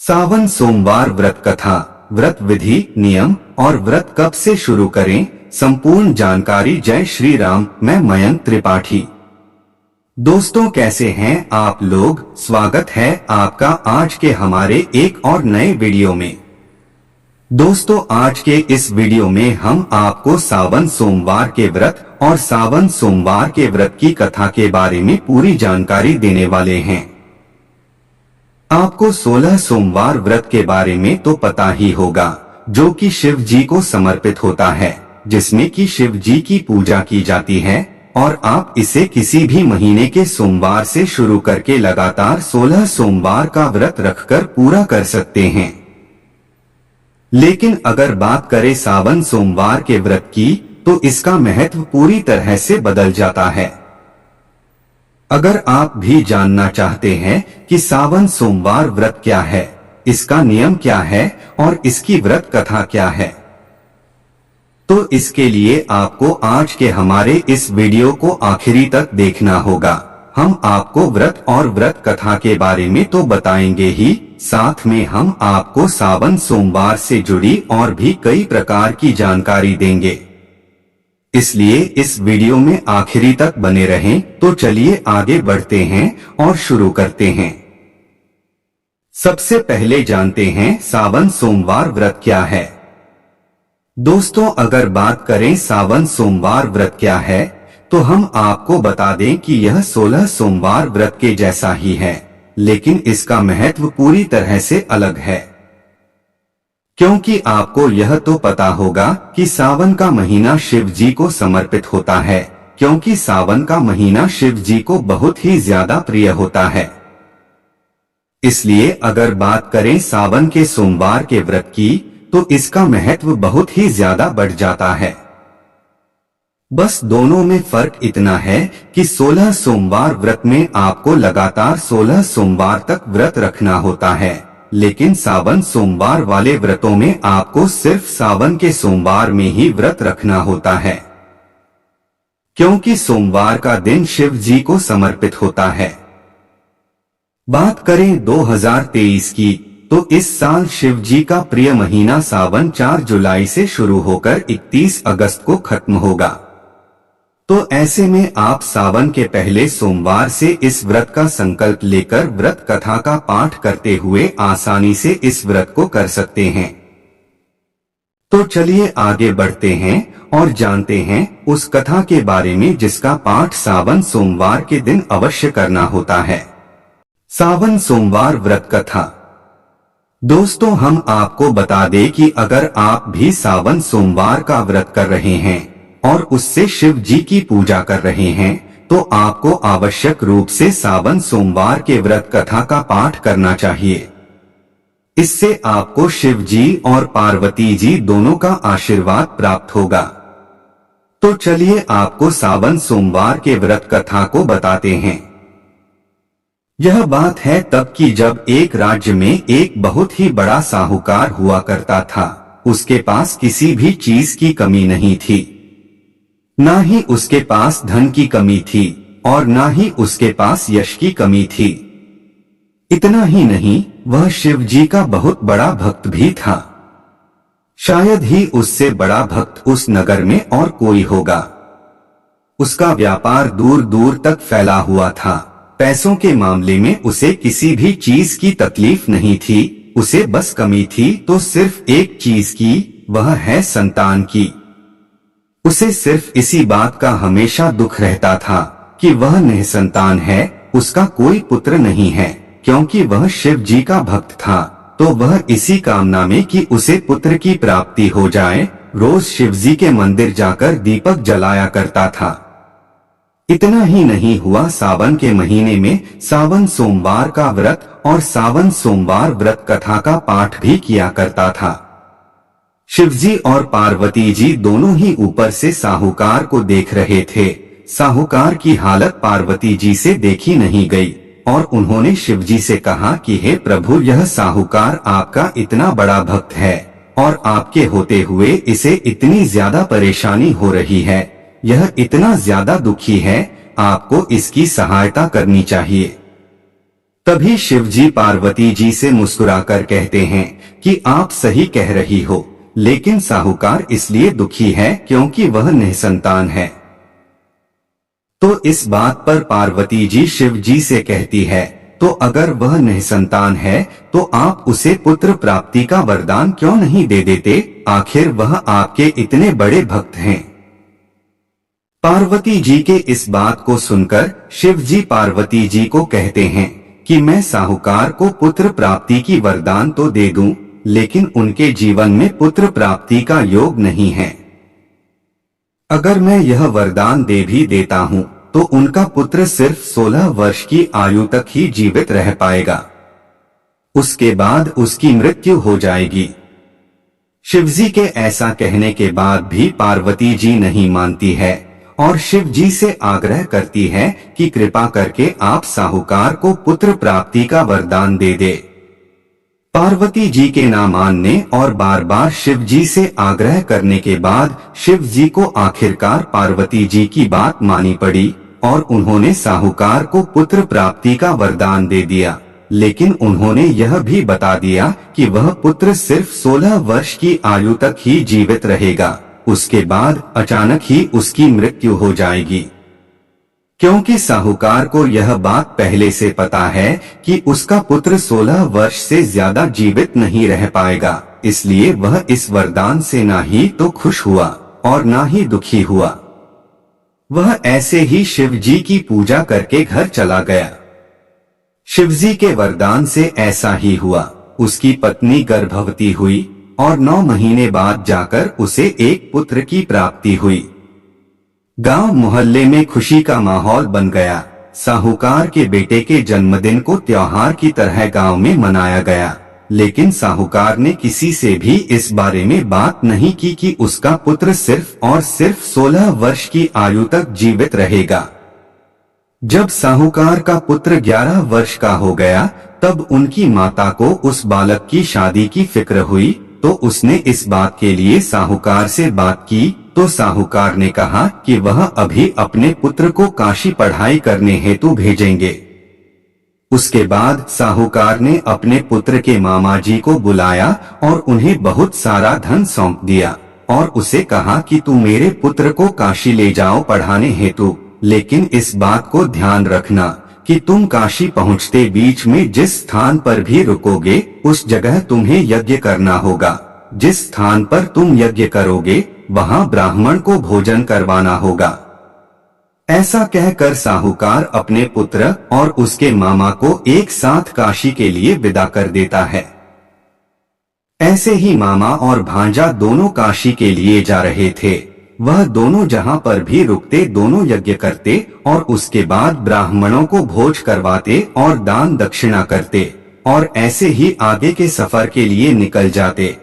सावन सोमवार व्रत कथा, व्रत विधि, नियम और व्रत कब से शुरू करें, संपूर्ण जानकारी। जय श्री राम। मैं मयंक त्रिपाठी। दोस्तों, कैसे हैं आप लोग? स्वागत है आपका आज के हमारे एक और नए वीडियो में। दोस्तों, आज के इस वीडियो में हम आपको सावन सोमवार के व्रत और सावन सोमवार के व्रत की कथा के बारे में पूरी जानकारी देने वाले हैं। आपको 16 सोमवार व्रत के बारे में तो पता ही होगा, जो कि शिव जी को समर्पित होता है, जिसमें कि शिव जी की पूजा की जाती है और आप इसे किसी भी महीने के सोमवार से शुरू करके लगातार 16 सोमवार का व्रत रखकर पूरा कर सकते हैं। लेकिन अगर बात करें सावन सोमवार के व्रत की, तो इसका महत्व पूरी तरह से बदल जाता है। अगर आप भी जानना चाहते हैं कि सावन सोमवार व्रत क्या है, इसका नियम क्या है और इसकी व्रत कथा क्या है, तो इसके लिए आपको आज के हमारे इस वीडियो को आखिरी तक देखना होगा। हम आपको व्रत और व्रत कथा के बारे में तो बताएंगे ही, साथ में हम आपको सावन सोमवार से जुड़ी और भी कई प्रकार की जानकारी देंगे। इसलिए इस वीडियो में आखिरी तक बने रहें। तो चलिए आगे बढ़ते हैं और शुरू करते हैं। सबसे पहले जानते हैं सावन सोमवार व्रत क्या है। दोस्तों, अगर बात करें सावन सोमवार व्रत क्या है, तो हम आपको बता दें कि यह 16 सोमवार व्रत के जैसा ही है, लेकिन इसका महत्व पूरी तरह से अलग है। क्योंकि आपको यह तो पता होगा कि सावन का महीना शिव जी को समर्पित होता है, क्योंकि सावन का महीना शिव जी को बहुत ही ज्यादा प्रिय होता है। इसलिए अगर बात करें सावन के सोमवार के व्रत की, तो इसका महत्व बहुत ही ज्यादा बढ़ जाता है। बस दोनों में फर्क इतना है कि 16 सोमवार व्रत में आपको लगातार 16 सोमवार तक व्रत रखना होता है, लेकिन सावन सोमवार वाले व्रतों में आपको सिर्फ सावन के सोमवार में ही व्रत रखना होता है, क्योंकि सोमवार का दिन शिव जी को समर्पित होता है। बात करें 2023 की, तो इस साल शिव जी का प्रिय महीना सावन 4 जुलाई से शुरू होकर 31 अगस्त को खत्म होगा। तो ऐसे में आप सावन के पहले सोमवार से इस व्रत का संकल्प लेकर व्रत कथा का पाठ करते हुए आसानी से इस व्रत को कर सकते हैं। तो चलिए आगे बढ़ते हैं और जानते हैं उस कथा के बारे में जिसका पाठ सावन सोमवार के दिन अवश्य करना होता है। सावन सोमवार व्रत कथा। दोस्तों, हम आपको बता दें कि अगर आप भी सावन सोमवार का व्रत कर रहे हैं और उससे शिव जी की पूजा कर रहे हैं, तो आपको आवश्यक रूप से सावन सोमवार के व्रत कथा का पाठ करना चाहिए। इससे आपको शिव जी और पार्वती जी दोनों का आशीर्वाद प्राप्त होगा। तो चलिए आपको सावन सोमवार के व्रत कथा को बताते हैं। यह बात है तब की, जब एक राज्य में एक बहुत ही बड़ा साहूकार हुआ करता था। उसके पास किसी भी चीज की कमी नहीं थी, ना ही उसके पास धन की कमी थी और ना ही उसके पास यश की कमी थी। इतना ही नहीं, वह शिव जी का बहुत बड़ा भक्त भी था। शायद ही उससे बड़ा भक्त उस नगर में और कोई होगा। उसका व्यापार दूर दूर तक फैला हुआ था। पैसों के मामले में उसे किसी भी चीज की तकलीफ नहीं थी। उसे बस कमी थी तो सिर्फ एक चीज की, वह है संतान की। उसे सिर्फ इसी बात का हमेशा दुख रहता था कि वह निसंतान है, उसका कोई पुत्र नहीं है। क्योंकि वह शिव जी का भक्त था, तो वह इसी कामना में कि उसे पुत्र की प्राप्ति हो जाए, रोज शिव जी के मंदिर जाकर दीपक जलाया करता था। इतना ही नहीं हुआ, सावन के महीने में सावन सोमवार का व्रत और सावन सोमवार व्रत कथा का पाठ भी किया करता था। शिवजी और पार्वती जी दोनों ही ऊपर से साहूकार को देख रहे थे। साहूकार की हालत पार्वती जी से देखी नहीं गई और उन्होंने शिवजी से कहा कि हे प्रभु, यह साहूकार आपका इतना बड़ा भक्त है और आपके होते हुए इसे इतनी ज्यादा परेशानी हो रही है, यह इतना ज्यादा दुखी है, आपको इसकी सहायता करनी चाहिए। तभी शिवजी पार्वती जी से मुस्कुराकर कहते हैं कि आप सही कह रही हो, लेकिन साहूकार इसलिए दुखी है क्योंकि वह निसंतान है। तो इस बात पर पार्वती जी शिव जी से कहती है, तो अगर वह निसंतान है तो आप उसे पुत्र प्राप्ति का वरदान क्यों नहीं दे देते, आखिर वह आपके इतने बड़े भक्त हैं। पार्वती जी के इस बात को सुनकर शिव जी पार्वती जी को कहते हैं कि मैं साहूकार को पुत्र प्राप्ति की वरदान तो दे दूं, लेकिन उनके जीवन में पुत्र प्राप्ति का योग नहीं है। अगर मैं यह वरदान दे भी देता हूँ तो उनका पुत्र सिर्फ 16 वर्ष की आयु तक ही जीवित रह पाएगा, उसके बाद उसकी मृत्यु हो जाएगी। शिवजी के ऐसा कहने के बाद भी पार्वती जी नहीं मानती है और शिव जी से आग्रह करती है कि कृपा करके आप साहूकार को पुत्र प्राप्ति का वरदान दे दे। पार्वती जी के ना मानने और बार बार शिव जी से आग्रह करने के बाद शिव जी को आखिरकार पार्वती जी की बात मानी पड़ी और उन्होंने साहूकार को पुत्र प्राप्ति का वरदान दे दिया, लेकिन उन्होंने यह भी बता दिया कि वह पुत्र सिर्फ 16 वर्ष की आयु तक ही जीवित रहेगा, उसके बाद अचानक ही उसकी मृत्यु हो जाएगी। क्योंकि साहूकार को यह बात पहले से पता है कि उसका पुत्र 16 वर्ष से ज्यादा जीवित नहीं रह पाएगा, इसलिए वह इस वरदान से ना ही तो खुश हुआ और ना ही दुखी हुआ। वह ऐसे ही शिव जी की पूजा करके घर चला गया। शिवजी के वरदान से ऐसा ही हुआ, उसकी पत्नी गर्भवती हुई और 9 महीने बाद जाकर उसे एक पुत्र की प्राप्ति हुई। गांव मोहल्ले में खुशी का माहौल बन गया। साहूकार के बेटे के जन्मदिन को त्योहार की तरह गांव में मनाया गया, लेकिन साहूकार ने किसी से भी इस बारे में बात नहीं की कि उसका पुत्र सिर्फ और सिर्फ 16 वर्ष की आयु तक जीवित रहेगा। जब साहूकार का पुत्र 11 वर्ष का हो गया, तब उनकी माता को उस बालक की शादी की फिक्र हुई, तो उसने इस बात के लिए साहूकार से बात की, तो साहूकार ने कहा कि वह अभी अपने पुत्र को काशी पढ़ाई करने हेतु भेजेंगे। उसके बाद साहूकार ने अपने पुत्र के मामा जी को बुलाया और उन्हें बहुत सारा धन सौंप दिया और उसे कहा कि तू मेरे पुत्र को काशी ले जाओ पढ़ाने हेतु, लेकिन इस बात को ध्यान रखना कि तुम काशी पहुँचते बीच में जिस स्थान पर भी रुकोगे उस जगह तुम्हें यज्ञ करना होगा। जिस स्थान पर तुम यज्ञ करोगे वहाँ ब्राह्मण को भोजन करवाना होगा। ऐसा कहकर साहूकार अपने पुत्र और उसके मामा को एक साथ काशी के लिए विदा कर देता है। ऐसे ही मामा और भांजा दोनों काशी के लिए जा रहे थे। वह दोनों जहां पर भी रुकते दोनों यज्ञ करते और उसके बाद ब्राह्मणों को भोज करवाते और दान दक्षिणा करते और ऐसे ही आगे के सफर के लिए निकल जाते।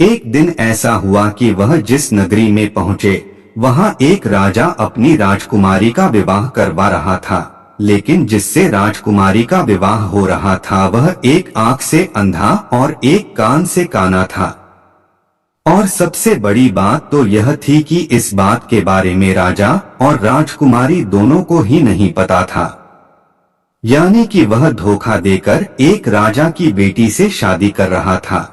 एक दिन ऐसा हुआ कि वह जिस नगरी में पहुंचे वहां एक राजा अपनी राजकुमारी का विवाह करवा रहा था, लेकिन जिससे राजकुमारी का विवाह हो रहा था वह एक आंख से अंधा और एक कान से काना था। और सबसे बड़ी बात तो यह थी कि इस बात के बारे में राजा और राजकुमारी दोनों को ही नहीं पता था, यानी कि वह धोखा देकर एक राजा की बेटी से शादी कर रहा था।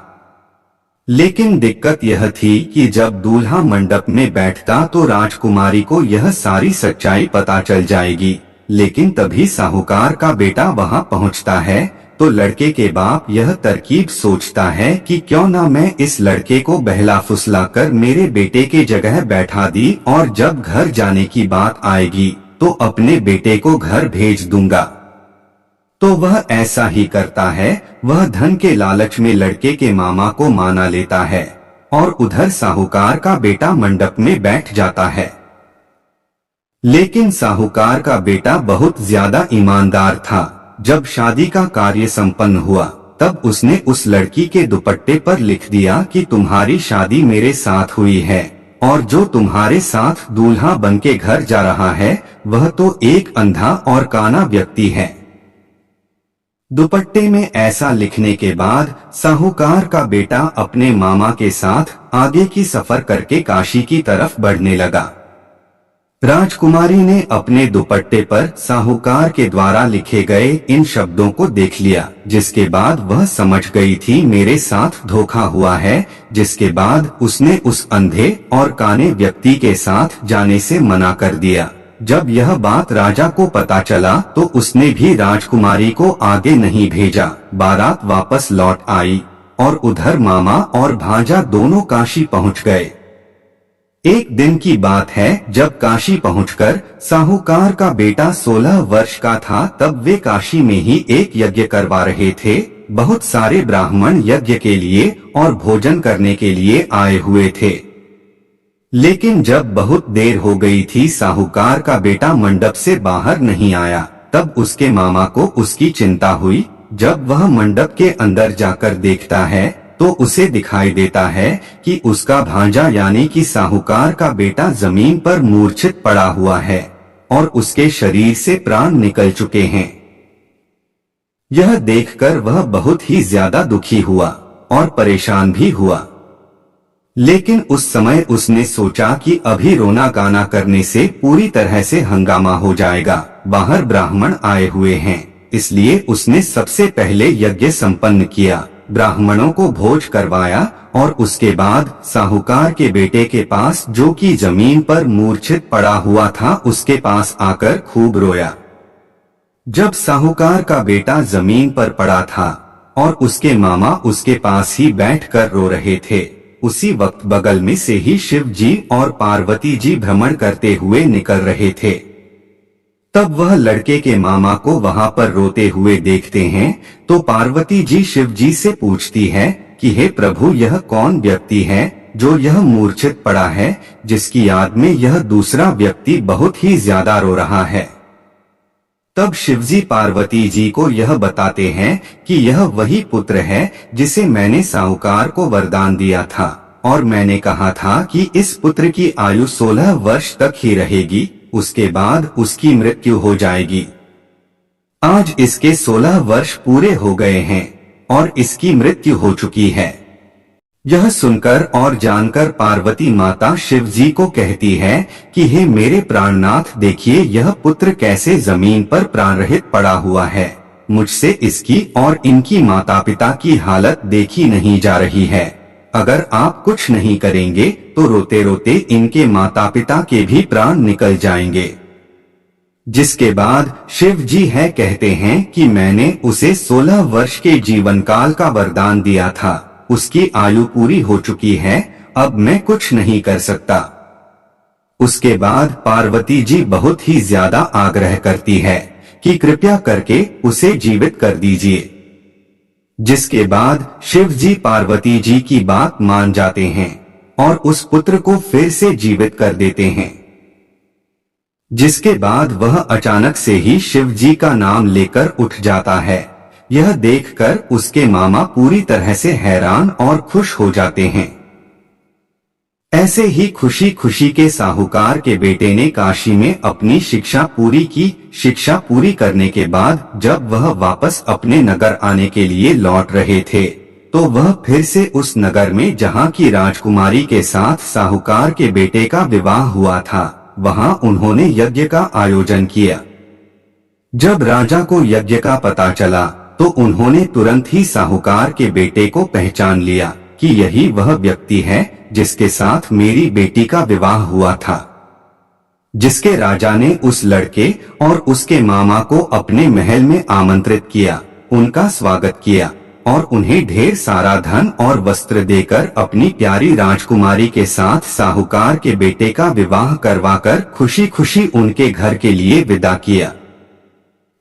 लेकिन दिक्कत यह थी कि जब दूल्हा मंडप में बैठता तो राजकुमारी को यह सारी सच्चाई पता चल जाएगी, लेकिन तभी साहूकार का बेटा वहां पहुंचता है तो लड़के के बाप यह तरकीब सोचता है कि क्यों ना मैं इस लड़के को बहला फुसला कर मेरे बेटे के जगह बैठा दी और जब घर जाने की बात आएगी तो अपने बेटे को घर भेज दूंगा। तो वह ऐसा ही करता है। वह धन के लालच में लड़के के मामा को माना लेता है और उधर साहूकार का बेटा मंडप में बैठ जाता है। लेकिन साहूकार का बेटा बहुत ज्यादा ईमानदार था। जब शादी का कार्य संपन्न हुआ तब उसने उस लड़की के दुपट्टे पर लिख दिया कि तुम्हारी शादी मेरे साथ हुई है और जो तुम्हारे साथ दूल्हा बनके घर जा रहा है वह तो एक अंधा और काना व्यक्ति है। दुपट्टे में ऐसा लिखने के बाद साहूकार का बेटा अपने मामा के साथ आगे की सफर करके काशी की तरफ बढ़ने लगा। राजकुमारी ने अपने दुपट्टे पर साहूकार के द्वारा लिखे गए इन शब्दों को देख लिया, जिसके बाद वह समझ गई थी मेरे साथ धोखा हुआ है। जिसके बाद उसने उस अंधे और काने व्यक्ति के साथ जाने से मना कर दिया। जब यह बात राजा को पता चला तो उसने भी राजकुमारी को आगे नहीं भेजा। बारात वापस लौट आई और उधर मामा और भांजा दोनों काशी पहुंच गए। एक दिन की बात है, जब काशी पहुंचकर साहूकार का बेटा 16 वर्ष का था, तब वे काशी में ही एक यज्ञ करवा रहे थे। बहुत सारे ब्राह्मण यज्ञ के लिए और भोजन करने के लिए आए हुए थे। लेकिन जब बहुत देर हो गई थी, साहूकार का बेटा मंडप से बाहर नहीं आया। तब उसके मामा को उसकी चिंता हुई। जब वह मंडप के अंदर जाकर देखता है तो उसे दिखाई देता है कि उसका भांजा यानी कि साहूकार का बेटा जमीन पर मूर्छित पड़ा हुआ है और उसके शरीर से प्राण निकल चुके हैं। यह देखकर वह बहुत ही ज्यादा दुखी हुआ और परेशान भी हुआ। लेकिन उस समय उसने सोचा कि अभी रोना गाना करने से पूरी तरह से हंगामा हो जाएगा। बाहर ब्राह्मण आए हुए हैं, इसलिए उसने सबसे पहले यज्ञ संपन्न किया, ब्राह्मणों को भोज करवाया और उसके बाद साहूकार के बेटे के पास, जो कि जमीन पर मूर्छित पड़ा हुआ था, उसके पास आकर खूब रोया। जब साहूकार का बेटा जमीन पर पड़ा था और उसके मामा उसके पास ही बैठकर रो रहे थे, उसी वक्त बगल में से ही शिव जी और पार्वती जी भ्रमण करते हुए निकल रहे थे। तब वह लड़के के मामा को वहां पर रोते हुए देखते हैं तो पार्वती जी शिव जी से पूछती है कि हे प्रभु, यह कौन व्यक्ति है जो यह मूर्छित पड़ा है, जिसकी याद में यह दूसरा व्यक्ति बहुत ही ज्यादा रो रहा है। तब शिवजी पार्वती जी को यह बताते हैं कि यह वही पुत्र है जिसे मैंने साहूकार को वरदान दिया था और मैंने कहा था कि इस पुत्र की आयु 16 वर्ष तक ही रहेगी, उसके बाद उसकी मृत्यु हो जाएगी। आज इसके 16 वर्ष पूरे हो गए हैं और इसकी मृत्यु हो चुकी है। यह सुनकर और जानकर पार्वती माता शिव जी को कहती है कि हे मेरे प्राणनाथ, देखिए यह पुत्र कैसे जमीन पर प्राण रहित पड़ा हुआ है। मुझसे इसकी और इनकी माता पिता की हालत देखी नहीं जा रही है। अगर आप कुछ नहीं करेंगे तो रोते रोते इनके माता पिता के भी प्राण निकल जाएंगे। जिसके बाद शिव जी कहते हैं कि मैंने उसे 16 वर्ष के जीवन काल का वरदान दिया था, उसकी आयु पूरी हो चुकी है, अब मैं कुछ नहीं कर सकता। उसके बाद पार्वती जी बहुत ही ज्यादा आग्रह करती है कि कृपया करके उसे जीवित कर दीजिए। जिसके बाद शिव जी पार्वती जी की बात मान जाते हैं और उस पुत्र को फिर से जीवित कर देते हैं। जिसके बाद वह अचानक से ही शिव जी का नाम लेकर उठ जाता है। यह देखकर उसके मामा पूरी तरह से हैरान और खुश हो जाते हैं। ऐसे ही खुशी खुशी के साहूकार के बेटे ने काशी में अपनी शिक्षा पूरी की। शिक्षा पूरी करने के बाद जब वह वापस अपने नगर आने के लिए लौट रहे थे तो वह फिर से उस नगर में जहां की राजकुमारी के साथ साहूकार के बेटे का विवाह हुआ था, वहां उन्होंने यज्ञ का आयोजन किया। जब राजा को यज्ञ का पता चला तो उन्होंने तुरंत ही साहूकार के बेटे को पहचान लिया कि यही वह व्यक्ति है जिसके साथ मेरी बेटी का विवाह हुआ था। जिसके राजा ने उस लड़के और उसके मामा को अपने महल में आमंत्रित किया, उनका स्वागत किया और उन्हें ढेर सारा धन और वस्त्र देकर अपनी प्यारी राजकुमारी के साथ साहूकार के बेटे का विवाह करवाकर खुशी खुशी उनके घर के लिए विदा किया।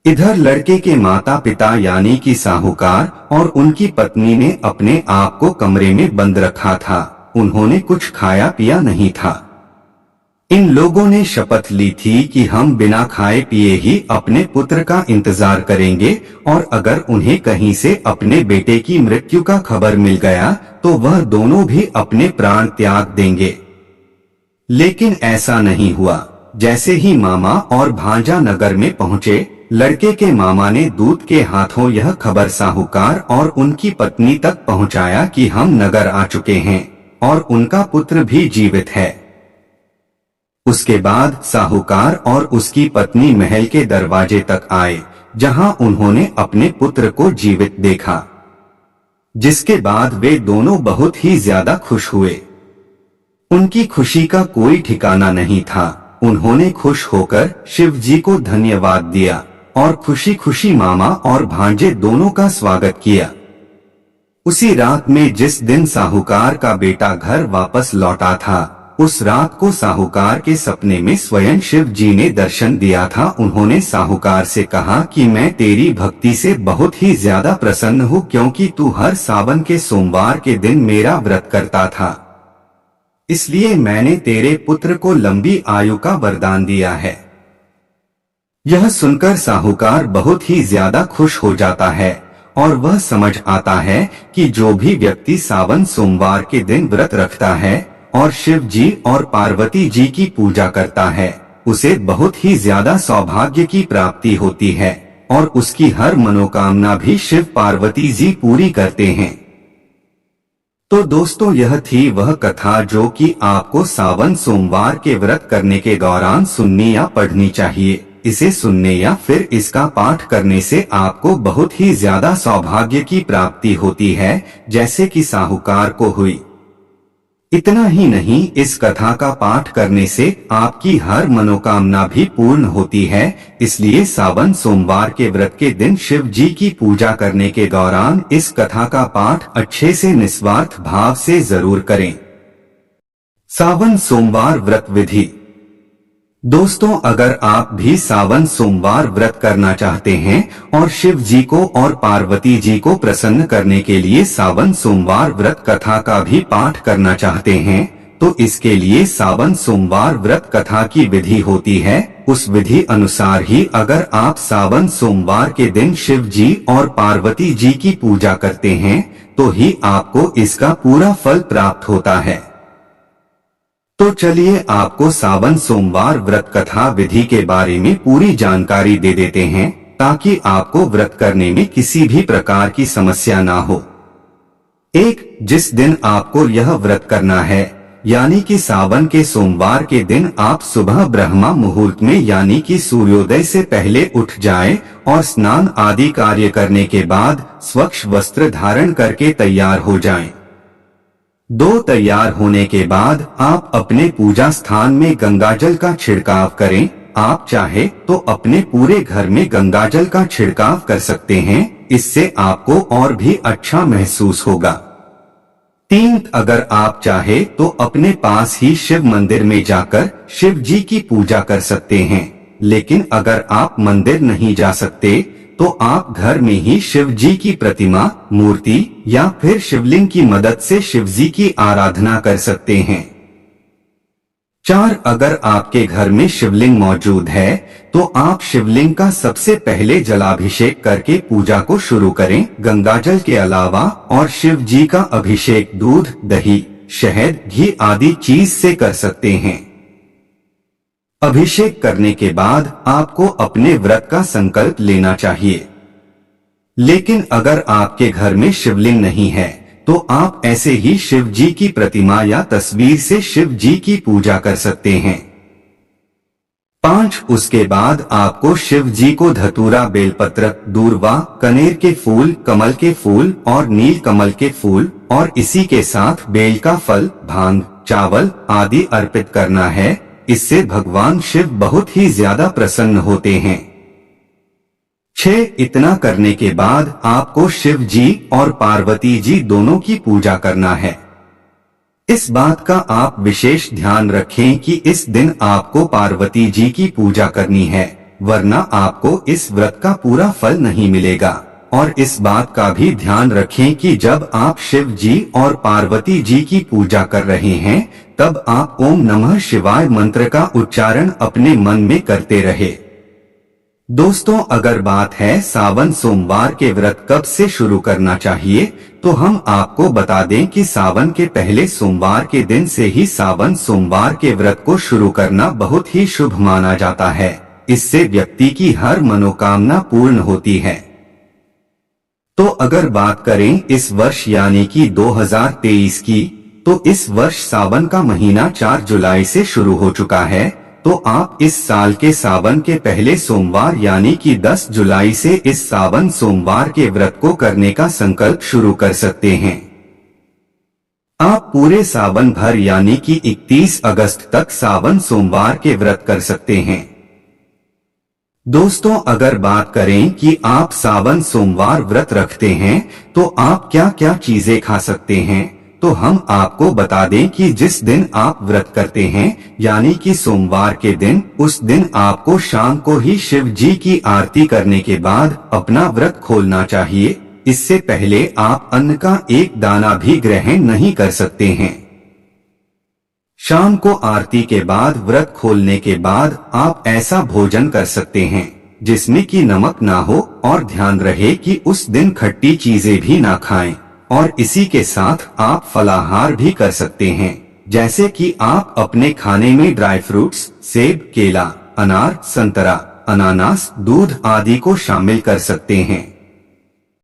इधर लड़के के माता पिता यानी कि साहूकार और उनकी पत्नी ने अपने आप को कमरे में बंद रखा था। उन्होंने कुछ खाया पिया नहीं था। इन लोगों ने शपथ ली थी कि हम बिना खाए पिए ही अपने पुत्र का इंतजार करेंगे और अगर उन्हें कहीं से अपने बेटे की मृत्यु का खबर मिल गया तो वह दोनों भी अपने प्राण त्याग देंगे। लेकिन ऐसा नहीं हुआ। जैसे ही मामा और भांजा नगर में पहुंचे, लड़के के मामा ने दूत के हाथों यह खबर साहूकार और उनकी पत्नी तक पहुंचाया कि हम नगर आ चुके हैं और उनका पुत्र भी जीवित है। उसके बाद साहूकार और उसकी पत्नी महल के दरवाजे तक आए, जहां उन्होंने अपने पुत्र को जीवित देखा, जिसके बाद वे दोनों बहुत ही ज्यादा खुश हुए। उनकी खुशी का कोई ठिकाना नहीं था। उन्होंने खुश होकर शिव जी को धन्यवाद दिया और खुशी खुशी मामा और भांजे दोनों का स्वागत किया। उसी रात में जिस दिन साहूकार का बेटा घर वापस लौटा था, उस रात को साहूकार के सपने में स्वयं शिव जी ने दर्शन दिया था। उन्होंने साहूकार से कहा कि मैं तेरी भक्ति से बहुत ही ज्यादा प्रसन्न हूँ, क्योंकि तू हर सावन के सोमवार के दिन मेरा व्रत करता था, इसलिए मैंने तेरे पुत्र को लंबी आयु का वरदान दिया है। यह सुनकर साहूकार बहुत ही ज्यादा खुश हो जाता है और वह समझ आता है कि जो भी व्यक्ति सावन सोमवार के दिन व्रत रखता है और शिव जी और पार्वती जी की पूजा करता है, उसे बहुत ही ज्यादा सौभाग्य की प्राप्ति होती है और उसकी हर मनोकामना भी शिव पार्वती जी पूरी करते हैं। तो दोस्तों, यह थी वह कथा जो कि आपको सावन सोमवार के व्रत करने के दौरान सुननी या पढ़नी चाहिए। इसे सुनने या फिर इसका पाठ करने से आपको बहुत ही ज्यादा सौभाग्य की प्राप्ति होती है, जैसे कि साहूकार को हुई। इतना ही नहीं, इस कथा का पाठ करने से आपकी हर मनोकामना भी पूर्ण होती है। इसलिए सावन सोमवार के व्रत के दिन शिव जी की पूजा करने के दौरान इस कथा का पाठ अच्छे से निस्वार्थ भाव से जरूर करें। सावन सोमवार व्रत विधि। दोस्तों, अगर आप भी सावन सोमवार व्रत करना चाहते हैं और शिव जी को और पार्वती जी को प्रसन्न करने के लिए सावन सोमवार व्रत कथा का भी पाठ करना चाहते हैं, तो इसके लिए सावन सोमवार व्रत कथा की विधि होती है। उस विधि अनुसार ही अगर आप सावन सोमवार के दिन शिव जी और पार्वती जी की पूजा करते हैं, तो ही आपको इसका पूरा फल प्राप्त होता है। तो चलिए आपको सावन सोमवार व्रत कथा विधि के बारे में पूरी जानकारी दे देते हैं, ताकि आपको व्रत करने में किसी भी प्रकार की समस्या ना हो। जिस दिन आपको यह व्रत करना है, यानी कि सावन के सोमवार के दिन आप सुबह ब्रह्मा मुहूर्त में यानी कि सूर्योदय से पहले उठ जाएं और स्नान आदि कार्य करने के बाद स्वच्छ वस्त्र धारण करके तैयार हो जाएं। तैयार होने के बाद आप अपने पूजा स्थान में गंगाजल का छिड़काव करें। आप चाहे तो अपने पूरे घर में गंगाजल का छिड़काव कर सकते हैं, इससे आपको और भी अच्छा महसूस होगा। अगर आप चाहे तो अपने पास ही शिव मंदिर में जाकर शिव जी की पूजा कर सकते हैं, लेकिन अगर आप मंदिर नहीं जा सकते तो आप घर में ही शिव जी की प्रतिमा, मूर्ति या फिर शिवलिंग की मदद से शिव जी की आराधना कर सकते हैं। अगर आपके घर में शिवलिंग मौजूद है तो आप शिवलिंग का सबसे पहले जलाभिषेक करके पूजा को शुरू करें। गंगाजल के अलावा और शिव जी का अभिषेक दूध, दही, शहद, घी आदि चीज से कर सकते हैं। अभिषेक करने के बाद आपको अपने व्रत का संकल्प लेना चाहिए। लेकिन अगर आपके घर में शिवलिंग नहीं है तो आप ऐसे ही शिव जी की प्रतिमा या तस्वीर से शिव जी की पूजा कर सकते हैं। उसके बाद आपको शिव जी को धतूरा, बेलपत्र, दूर्वा, कनेर के फूल, कमल के फूल और नील कमल के फूल और इसी के साथ बेल का फल, भांग, चावल आदि अर्पित करना है। इससे भगवान शिव बहुत ही ज्यादा प्रसन्न होते हैं। इतना करने के बाद आपको शिव जी और पार्वती जी दोनों की पूजा करना है। इस बात का आप विशेष ध्यान रखें कि इस दिन आपको पार्वती जी की पूजा करनी है, वरना आपको इस व्रत का पूरा फल नहीं मिलेगा। और इस बात का भी ध्यान रखें कि जब आप शिव जी और पार्वती जी की पूजा कर रहे हैं, तब आप ओम नमः शिवाय मंत्र का उच्चारण अपने मन में करते रहे। दोस्तों, अगर बात है सावन सोमवार के व्रत कब से शुरू करना चाहिए, तो हम आपको बता दें कि सावन के पहले सोमवार के दिन से ही सावन सोमवार के व्रत को शुरू करना बहुत ही शुभ माना जाता है। इससे व्यक्ति की हर मनोकामना पूर्ण होती है। तो अगर बात करें इस वर्ष यानी कि 2023 की, तो इस वर्ष सावन का महीना 4 जुलाई से शुरू हो चुका है, तो आप इस साल के सावन के पहले सोमवार यानी कि 10 जुलाई से इस सावन सोमवार के व्रत को करने का संकल्प शुरू कर सकते हैं। आप पूरे सावन भर यानी कि 31 अगस्त तक सावन सोमवार के व्रत कर सकते हैं। दोस्तों, अगर बात करें कि आप सावन सोमवार व्रत रखते हैं तो आप क्या क्या चीजें खा सकते हैं, तो हम आपको बता दें कि जिस दिन आप व्रत करते हैं यानी कि सोमवार के दिन, उस दिन आपको शाम को ही शिव जी की आरती करने के बाद अपना व्रत खोलना चाहिए। इससे पहले आप अन्न का एक दाना भी ग्रहण नहीं कर सकते हैं। शाम को आरती के बाद व्रत खोलने के बाद आप ऐसा भोजन कर सकते हैं जिसमें कि नमक ना हो, और ध्यान रहे कि उस दिन खट्टी चीजें भी ना खाएं। और इसी के साथ आप फलाहार भी कर सकते हैं, जैसे कि आप अपने खाने में ड्राई फ्रूट्स, सेब, केला, अनार, संतरा, अनानास, दूध आदि को शामिल कर सकते हैं।